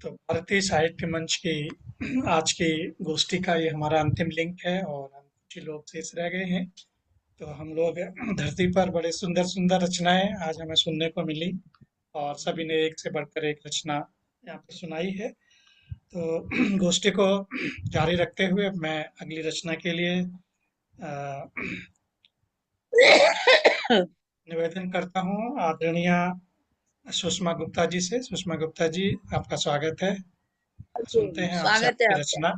तो भारतीय साहित्य मंच की आज की गोष्ठी का ये हमारा अंतिम लिंक है और हम कुछ ही लोग शेष रह गए हैं। तो हम लोग धरती पर बड़े सुंदर सुंदर रचनाएं आज हमें सुनने को मिली और सभी ने एक से बढ़कर एक रचना यहाँ पे सुनाई है। तो गोष्ठी को जारी रखते हुए मैं अगली रचना के लिए अ, निवेदन करता हूँ आदरणीय सुषमा गुप्ता जी से। सुषमा गुप्ता जी, आपका स्वागत है। सुनते हैं आपसे स्वागत है आपकी आपका। रचना।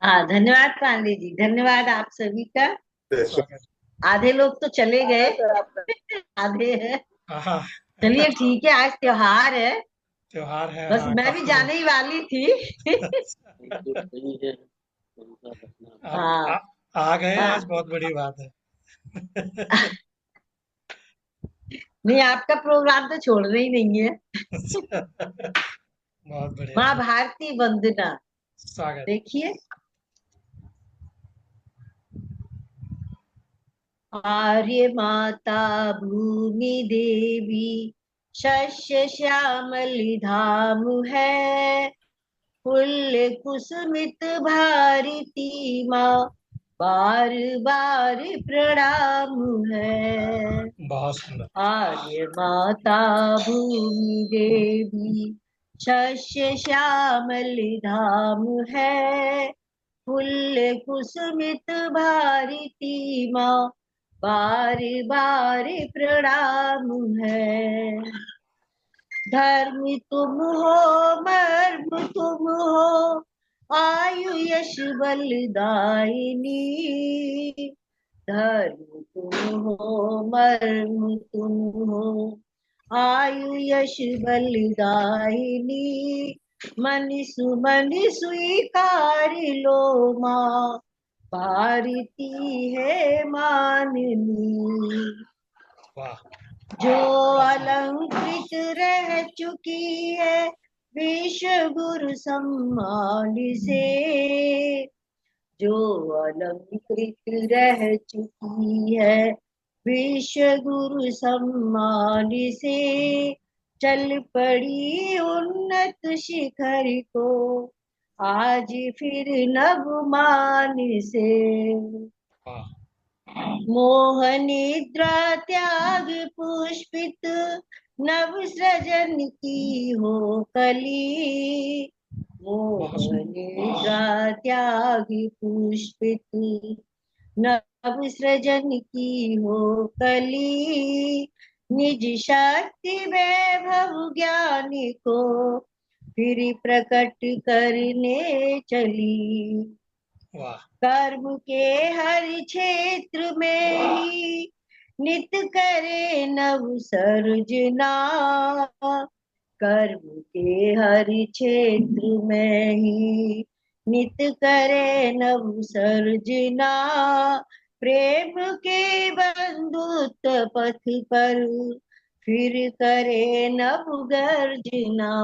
हाँ, धन्यवाद पांडे जी, धन्यवाद आप सभी का। स्वागत। आधे लोग तो चले गए, आधे हैं। हाँ। चलिए ठीक है, आज त्योहार है। त्योहार है, बस हाँ, मैं भी काफी जाने लोग। ही वाली थी। आप हाँ। आ गए आज, हाँ, बहुत बड़ी बात है। नहीं आपका प्रोग्राम तो छोड़ना ही नहीं है। बहुत बढ़िया, माँ बहुत भारती वंदना, स्वागत। देखिए। आर्य माता भूमि देवी, शस्य श्यामल धाम है। पुल्य कुसुमित भारती माँ, बार बार प्रणाम है। बहुत सुंदर। आर्य माता भूमि देवी, शस्य श्यामल धाम है। पुल्य कुसुमित भारती माँ, बार बार प्रणाम है। धर्म तुम हो, मर्म तुम हो, आयु यश बलदायिनी। धर्म तुम हो, मर्म तुम हो, आयु यश बलदायिनी। मनि सुमनि स्वीकार लो माँ, भारती है माननी। वाह, जो बहुत सुंदर। अलंकृत रह चुकी है विश्व गुरु सम्मान से। जो अलंकृत रह चुकी है विश्व गुरु सम्मान से। चल पड़ी उन्नत शिखर को, आज फिर नवमान से। वाह, मोह निद्रा त्याग पुष्पित, नव सृजन की हो कली। मोह बहुत सुंदर। निद्रा त्याग पुष्पित, नव सृजन की हो कली। निज शक्ति वैभव ज्ञान को, फिर प्रकट करने चली। वाह, कर्म के हर क्षेत्र में ही नित करे नव सर्जना। कर्म के हर क्षेत्र में ही नित करे नव सर्जना। प्रेम के बंधुत्व पथ पर फिर करे नव गर्जना।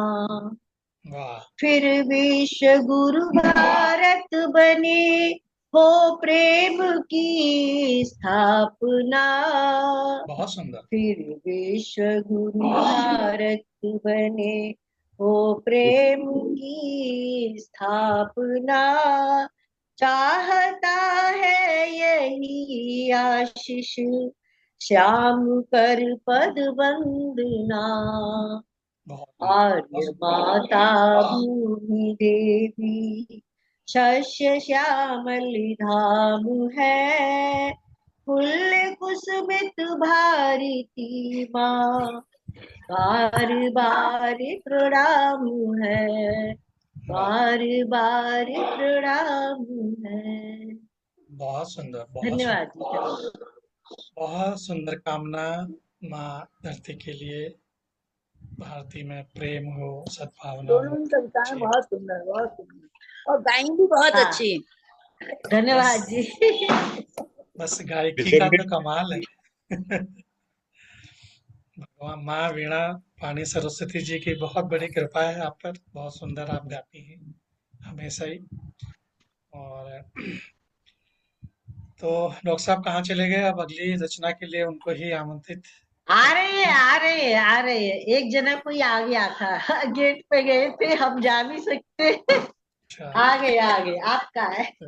वाह, फिर विश्व गुरु भारत बने, हो प्रेम की स्थापना। बहुत सुंदर। फिर विश्व गुरु भारत बने, हो प्रेम की स्थापना। चाहता है यही आशीष, श्याम कर पद वंदना। बहुत सुंदर। बहुत आर्य सुंदर। माता भूमि देवी, शस्य श्यामल धाम है। फूल कुसुमित भारती माँ, बार बार प्रणाम है। वाह, बार बार प्रणाम है। बहुत सुंदर, बहुत धन्यवाद सुंदर। जी, धन्यवाद। बहुत सुंदर कामना। माँ धरती के लिए भारती में प्रेम हो, सद्भावना हो, दोनों ही कविताएं अच्छी हो। बहुत सुंदर, बहुत सुंदर और गायन भी बहुत हाँ, अच्छी। धन्यवाद बस जी। बस गायकी का तो कमाल है। भगवान माँ वीणा पानी सरस्वती जी की बहुत बड़ी कृपा है आप पर। बहुत सुंदर आप गाती हैं हमेशा ही। और तो डॉक्टर साहब कहाँ चले गए? अब अगली रचना के लिए उनको ही आमंत्रित आ रहे हैं। एक जना कोई आ गया था गेट पे गए थे, हम जा नहीं सकते। अच्छा। आ गए आपका है। तो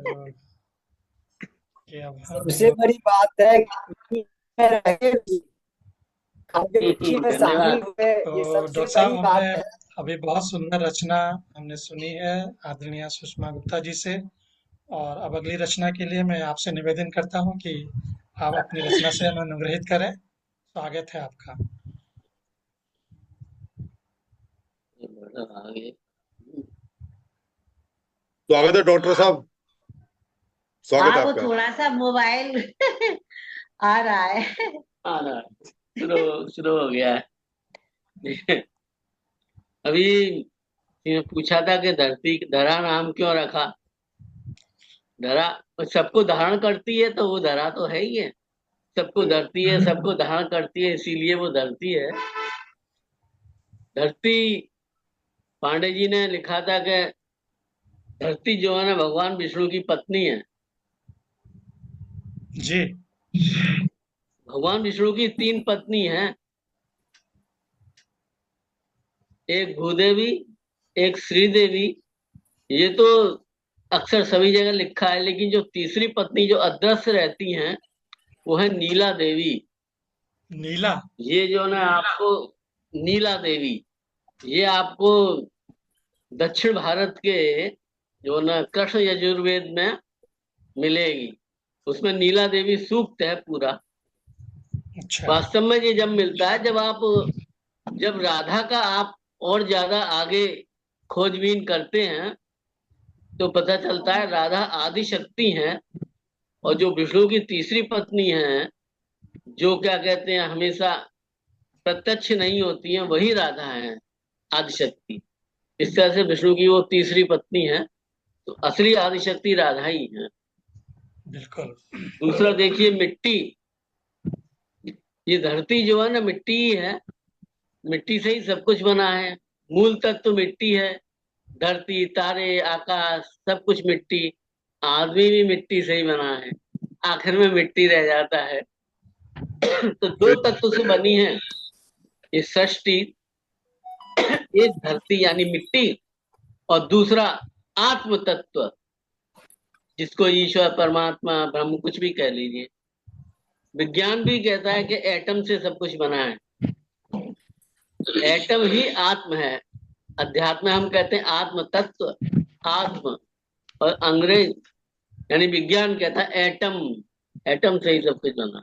ये अब हम सबसे लोग। बड़ी बात है कि में रह के भी खाद्य रुचि में शामिल धन्यवाद। हुए, तो ये सबसे डॉक्टर साहब, बड़ी हमने बात है। अभी बहुत सुंदर रचना हमने सुनी है आदरणीय सुषमा गुप्ता जी से। और अब अगली रचना के लिए मैं आपसे निवेदन करता हूँ कि आप अपनी रचना से हमें अनुग्रहित करें। स्वागत है आपका। आगे। स्वागत है डॉक्टर साहब, स्वागत है वो आपका। थोड़ा सा मोबाइल आ रहा है। आ रहा है। शुरू हो गया है। अभी ये पूछा था कि धरती धरा नाम क्यों रखा। धरा सबको धारण करती है, तो वो धरा तो है ही है। सबको धरती है, सबको धारण करती है, इसीलिए वो धरती है। धरती, पांडे जी ने लिखा था कि धरती जो है ना भगवान विष्णु की पत्नी है। जी। भगवान विष्णु की 3 पत्नी हैं। एक भूदेवी, एक श्रीदेवी। ये तो अक्सर सभी जगह लिखा है, लेकिन जो तीसरी पत्नी जो अदृश्य रहती हैं वो है नीला देवी। नीला। ये जो ना आपको नीला देवी, ये आपको दक्षिण भारत के जो ना कृष्ण यजुर्वेद में मिलेगी। उसमें नीला देवी सूक्त है पूरा। अच्छा। वास्तव में ये जब मिलता है, जब राधा का आप और ज्यादा आगे खोजबीन करते हैं, तो पता चलता है राधा आदि शक्ति हैं। और जो विष्णु की तीसरी पत्नी है, जो क्या कहते हैं हमेशा प्रत्यक्ष नहीं होती हैं, वही राधा है, आदिशक्ति। इस तरह से विष्णु की वो तीसरी पत्नी है, तो असली आदिशक्ति राधा ही है। बिल्कुल। दूसरा देखिए, मिट्टी। ये धरती जो है ना मिट्टी ही है। मिट्टी से ही सब कुछ बना है। मूल तत्व तो मिट्टी है। धरती, तारे, आकाश, सब कुछ मिट्टी। आदमी भी मिट्टी से ही बना है, आखिर में मिट्टी रह जाता है। तो 2 तत्व से बनी है ये सृष्टि। एक धरती यानी मिट्टी, और दूसरा आत्म तत्व, जिसको ईश्वर, परमात्मा, ब्रह्म कुछ भी कह लीजिए। विज्ञान भी कहता है कि एटम से सब कुछ बना है। एटम ही आत्म है। अध्यात्म में हम कहते हैं आत्म तत्व, आत्म। और अंग्रेज यानी विज्ञान कहता है एटम। एटम से ही सब कुछ बना।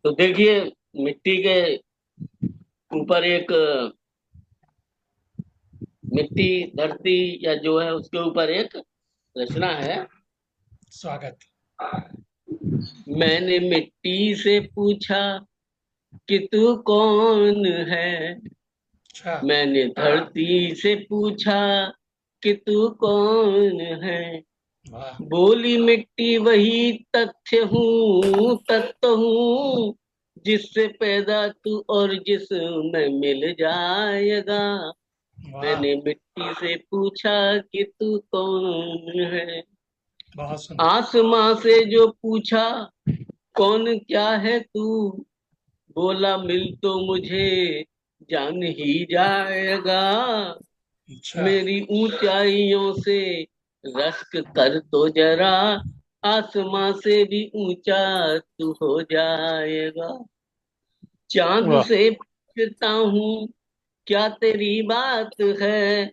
तो देखिए, मिट्टी के ऊपर एक मिट्टी, धरती या जो है उसके ऊपर एक रचना है। स्वागत। मैंने मिट्टी से पूछा कि तू कौन है। अच्छा। मैंने धरती से पूछा कि तू कौन है। वाह। बोली मिट्टी वही तथ्य हूँ, तत्व हूँ, जिससे पैदा तू और जिसमें मिल जाएगा। वाह। मैंने मिट्टी से पूछा कि तू कौन है। बहुत सुंदर। आसमां से जो पूछा कौन क्या है तू, बोला मिल तो मुझे जान ही जाएगा। अच्छा। मेरी ऊंचाइयों से रश्क कर तो जरा, आसमां से भी ऊंचा तू हो जाएगा। चांद वाह। से पूछता हूँ क्या तेरी बात है।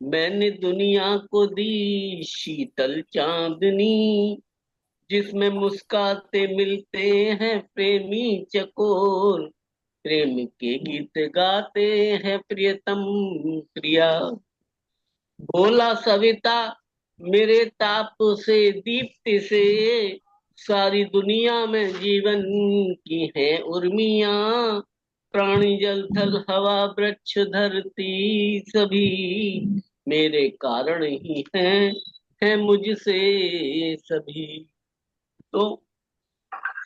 मैंने दुनिया को दी शीतल चांदनी, जिसमें मुस्काते मिलते हैं प्रेमी चकोर। प्रेम के गीत गाते हैं प्रियतम प्रिया। बोला सविता मेरे ताप से, दीप्ति से, सारी दुनिया में जीवन की है उर्मियां। प्राणी जल थल हवा वृक्ष धरती सभी मेरे कारण ही हैं मुझसे सभी। तो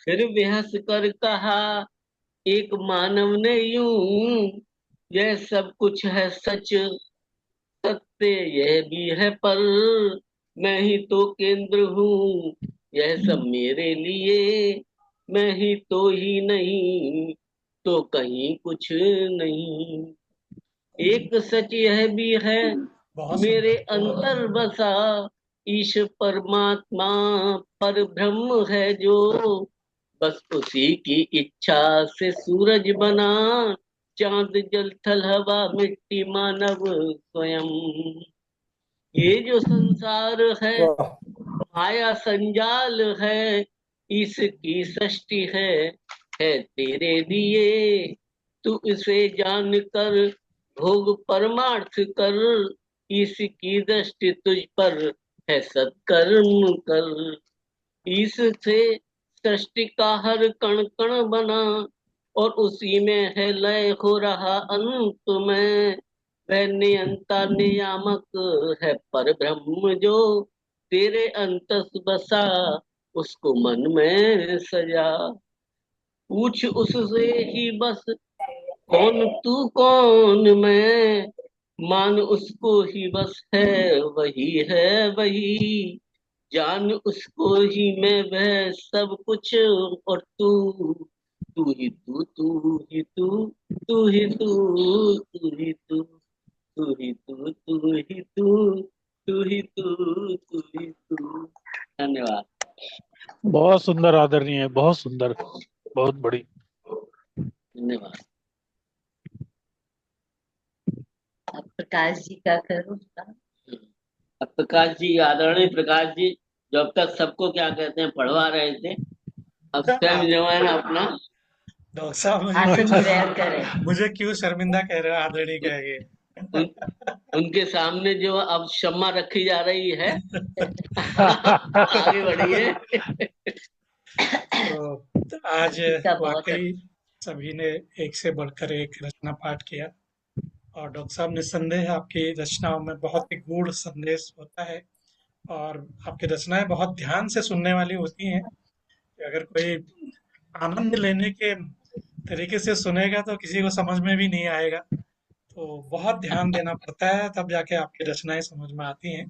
फिर बेहस कर कहा एक मानव ने यूं, यह सब कुछ है सच, सत्य यह भी है, पर मैं ही तो केंद्र हूँ, यह सब मेरे लिए। मैं ही तो ही नहीं, तो कहीं कुछ नहीं। एक सच यह भी है बहुत मेरे सुंदर। अंतर बसा, ईश परमात्मा पर ब्रह्म है जो, बस उसी की इच्छा से सूरज बना, चांद जल थल हवा मिट्टी मानव स्वयं। ये जो संसार है वाह माया संजाल है, इसकी सृष्टि है तेरे लिए। तू इसे जान कर भोग परमार्थ कर, इसकी दृष्टि तुझ पर है सत्कर्म कर। इससे सृष्टि का हर कण कण बना, और उसी में है लय हो रहा अंत में। वह नियंता नियामक है पर ब्रह्म जो, तेरे अंतस बसा उसको मन में सजा। पूछ उससे ही बस कौन तू कौन मैं, मान उसको ही बस है वही। जान उसको ही मैं वह सब कुछ, और तू तू ही तू तू ही तू तू ही तू ही तू तू ही तू तू ही तू तू ही तू ही तू। धन्यवाद। बहुत सुंदर आदरणीय, बहुत सुंदर, बहुत बड़ी। धन्यवाद। अब प्रकाश जी का करो। अब प्रकाश जी, आदरणीय प्रकाश जी, जो अब तक सबको क्या कहते हैं पढ़वा रहे थे, अब स्वयं जो है ना अपना डॉक्टर साहब मुझे आसन क्यों ग्रहण करें। मुझे क्यों शर्मिंदा कह रहे हो, आदरणीय कह उन, के। उनके सामने जो अब क्षमा रखी जा रही है। आगे बढ़िए। तो आज जी का बहुत वाकई सभी ने एक से बढ़कर एक रचना पाठ किया, और डॉक्टर साहब निस्संदेह आपकी रचनाओं में बहुत ही गूढ़ संदेश होता है, और आपकी रचनाएं बहुत ध्यान से सुनने वाली होती हैं। अगर कोई आनंद लेने के तरीके से सुनेगा तो किसी को समझ में भी नहीं आएगा। तो बहुत ध्यान देना पड़ता है, तब जाके आपकी रचनाएं समझ में आती हैं।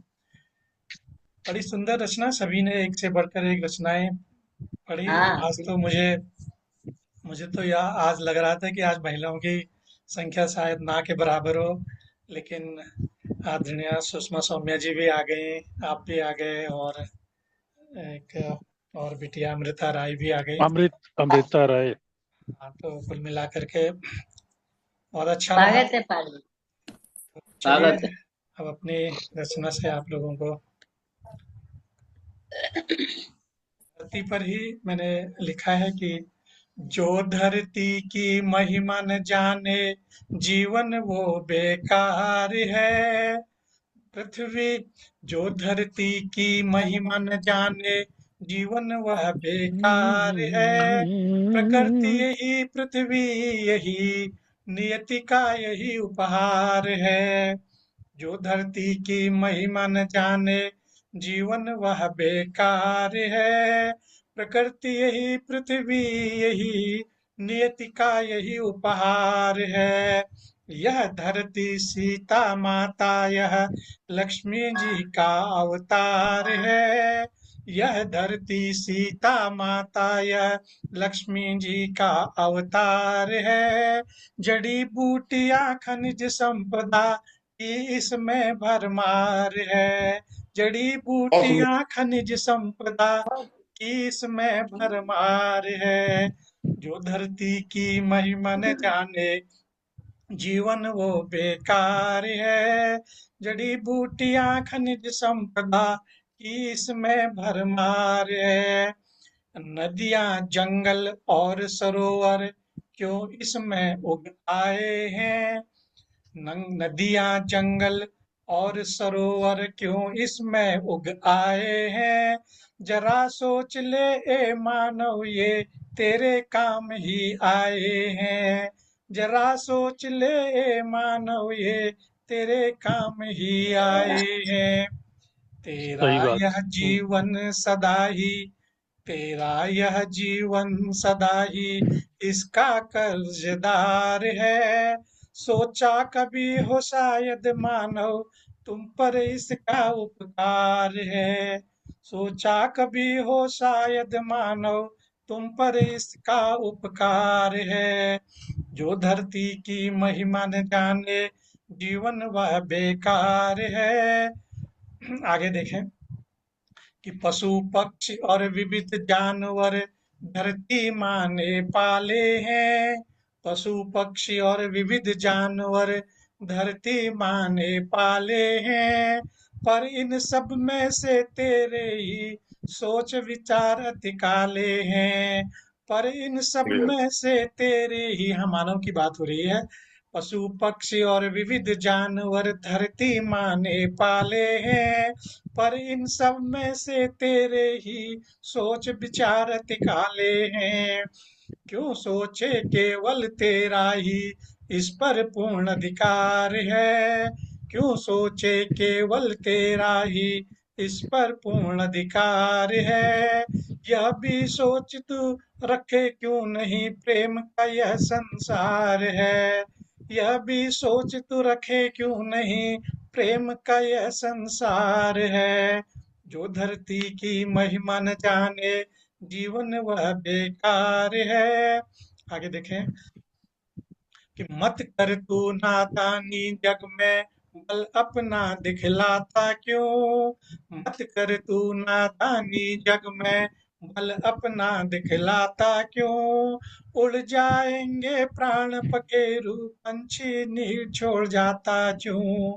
बड़ी सुंदर रचना, सभी ने एक से बढ़कर एक रचनाएं पढ़ी। हाँ आज तो मुझे मुझे तो यह आज लग रहा था कि आज महिलाओं की संख्या शायद ना के बराबर हो, लेकिन आदरणीय सुषमा सौम्या जी भी आ गई, आप भी आ गए, और एक और बिटिया अमृता राय भी आ गई। अमृता राय। हाँ, तो कुल मिला करके बहुत अच्छा रहा। स्वागत है पाली। चलिए, स्वागत है। अब अपनी रचना से आप लोगों को धरती पर ही मैंने लिखा है कि जो धरती की महिमा न जाने, जीवन वो बेकार है। पृथ्वी, जो धरती की महिमा न जाने, जीवन वह बेकार है। प्रकृति यही, पृथ्वी यही, नियति का यही उपहार है। जो धरती की महिमा न जाने, जीवन वह बेकार है। प्रकृति यही, पृथ्वी यही, नियति का यही उपहार है। यह धरती सीता माता, यह लक्ष्मी जी का अवतार है। यह धरती सीता माता, यह लक्ष्मी जी का अवतार है। जड़ी बूटियां खनिज संपदा की इसमें भरमार है। जड़ी बूटियां खनिज संपदा की इसमें भरमार है। जो धरती की महिमा न जाने, जीवन वो बेकार है। जड़ी बूटियां खनिज संपदा की इसमें भरमार है। नदियां जंगल और सरोवर क्यों इसमें उग आए हैं। नदियां जंगल और सरोवर क्यों इसमें उग आए हैं। जरा सोच ले ए मानव, ये तेरे काम ही आए हैं। जरा सोच ले ए मानव, ये तेरे काम ही आए हैं। तेरा सही बात। यह जीवन सदा ही, तेरा यह जीवन सदा ही इसका कर्जदार है। सोचा कभी हो शायद मानव, तुम पर इसका उपकार है। सोचा कभी हो शायद मानव, तुम पर इसका उपकार है। जो धरती की महिमा न जाने, जीवन वह बेकार है। आगे देखें कि पशु पक्षी और विविध जानवर धरती माँ ने पाले हैं। पशु पक्षी और विविध जानवर धरती माँ ने पाले हैं। पर इन सब में से तेरे ही सोच विचार अति काले हैं। पर इन सब में से तेरे ही, हम मानव की बात हो रही है, पशु पक्षी और विविध जानवर धरती माँ ने पाले हैं। पर इन सब में से तेरे ही सोच विचार काले हैं। क्यों सोचे केवल तेरा ही इस पर पूर्ण अधिकार है। क्यों सोचे केवल तेरा ही इस पर पूर्ण अधिकार है। यह भी सोच तू रखे क्यों नहीं प्रेम का यह संसार है। यह भी सोच तू रखे क्यों नहीं प्रेम का यह संसार है। जो धरती की महिमा न जाने, जीवन वह बेकार है। आगे देखें कि मत कर तू नादानी जग में, बल अपना दिखलाता क्यों। मत कर तू नादानी जग में, बल अपना दिखलाता क्यों। उड़ जाएंगे प्राण पखेरु, पंछी नीर छोड़ जाता क्यों।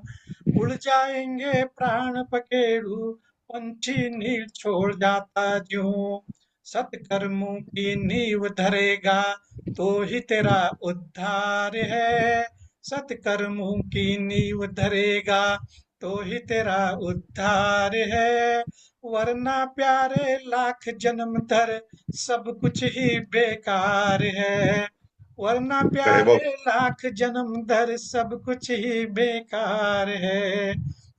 उड़ जाएंगे प्राण पखेरु, पंछी नीर छोड़ जाता क्यों। सत्कर्मों की नींव धरेगा तो ही तेरा उद्धार है। सत्कर्मों की नींव धरेगा तो ही तेरा उद्धार है। वरना प्यारे लाख जन्म धर सब कुछ ही बेकार है। वरना अरे वाह, प्यारे लाख जन्म धर सब कुछ ही बेकार है।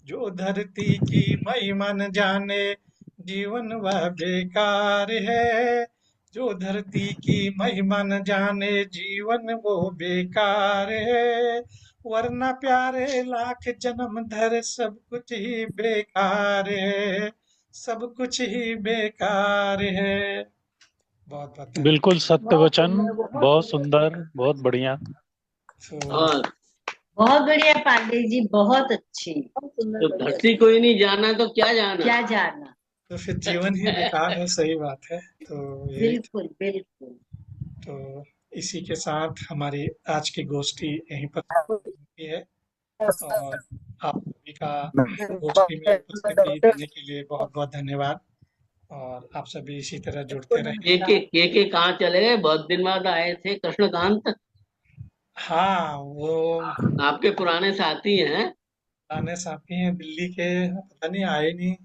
जो धरती की महिमा न जाने, जीवन वह बेकार है। जो धरती की महिमा न जाने, जीवन वो बेकार है। वरना प्यारे लाख जन्म धर सब कुछ ही बेकार है। सब कुछ ही बेकार है। बहुत बहुत धन्यवाद। बिल्कुल सत्य बहुत वचन। सुंदर, बहुत बहुत सुंदर। सुंदर, बहुत बढ़िया। तो हाँ, बहुत बढ़िया पांडे जी, बहुत अच्छी। तो धरती कोई नहीं जाना तो क्या जाना। क्या जाना। तो फिर जीवन ही बेकार है, सही बात है। तो यही बिल्कुल बिल्कुल। तो इसी के साथ हमारी आज की गोष्ठी यहीं पर समाप्त होती है। और आप सभी का गोष्ठी में उपस्थिति देने के लिए बहुत बहुत धन्यवाद। और आप सभी इसी तरह जुड़ते रहें। के कहाँ चले गए, बहुत दिन बाद आए थे कृष्णकांत। हाँ, वो आपके पुराने साथी हैं। पुराने साथी हैं दिल्ली के, पता नहीं आए नहीं।